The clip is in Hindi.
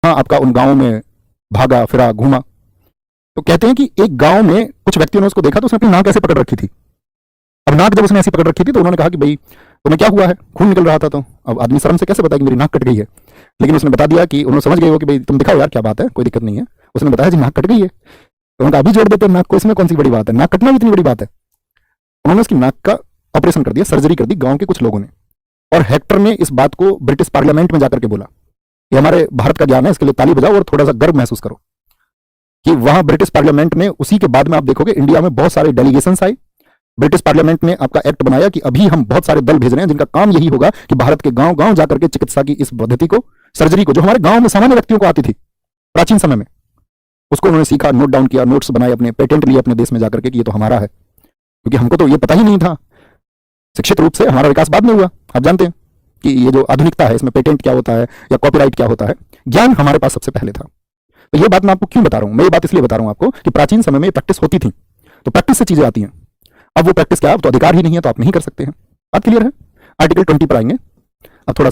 हाँ, आपका उन गाँवों में भागा फिरा घूमा। तो कहते हैं कि एक गांव में कुछ व्यक्तियों ने उसको देखा तो उसने अपनी नाक ऐसे पकड़ रखी थी। अब नाक जब उसने ऐसी पकड़ रखी थी तो उन्होंने कहा कि भाई तुम्हें क्या हुआ है, खून निकल रहा था। तो अब आदमी शर्म से कैसे बताया कि मेरी नाक कट गई है, लेकिन उसने बता दिया कि उन्होंने समझ गए हो कि भाई तुम दिखाओ यार क्या बात है, कोई दिक्कत नहीं है। उसने बताया जी नाक कट गई है। तो उनका अभी जोड़ देते हैं नाक को, इसमें कौन सी बड़ी बात है, नाक कटना भी इतनी बड़ी बात है। उन्होंने उसकी नाक का ऑपरेशन कर दिया, सर्जरी कर दी गांव के कुछ लोगों ने। और हेक्टर ने इस बात को ब्रिटिश पार्लियामेंट में जाकर के बोला। ये हमारे भारत का ज्ञान है, इसके लिए ताली बजाओ और थोड़ा सा गर्व महसूस करो कि वहां ब्रिटिश पार्लियामेंट में उसी के बाद में आप देखोगे इंडिया में बहुत सारे डेलीगेशन आए। ब्रिटिश पार्लियामेंट ने आपका एक्ट बनाया कि अभी हम बहुत सारे दल भेज रहे हैं जिनका काम यही होगा कि भारत के गांव गांव जाकर के चिकित्सा की इस पद्धति को, सर्जरी को, जो हमारे गांव में सामान्य व्यक्तियों को आती थी प्राचीन समय में, उसको उन्होंने सीखा, नोट डाउन किया, नोट्स बनाए, अपने पेटेंट लिए अपने देश में जाकर के कि ये तो हमारा है। क्योंकि हमको तो ये पता ही नहीं था, शिक्षित रूप से हमारा विकास बाद में हुआ। आप जानते हैं कि ये जो आधुनिकता है इसमें पेटेंट क्या होता है या कॉपीराइट क्या होता है, ज्ञान हमारे पास सबसे पहले था। तो ये बात मैं आपको क्यों बता रहा हूं, मैं ये बात इसलिए बता रहा हूं आपको कि प्राचीन समय में ये प्रैक्टिस होती थी, तो प्रैक्टिस से चीजें आती हैं। अब वो प्रैक्टिस क्या है, अब तो अधिकार ही नहीं है तो आप नहीं कर सकते हैं। बात क्लियर है? आर्टिकल 20 पर आएंगे। अब थोड़ा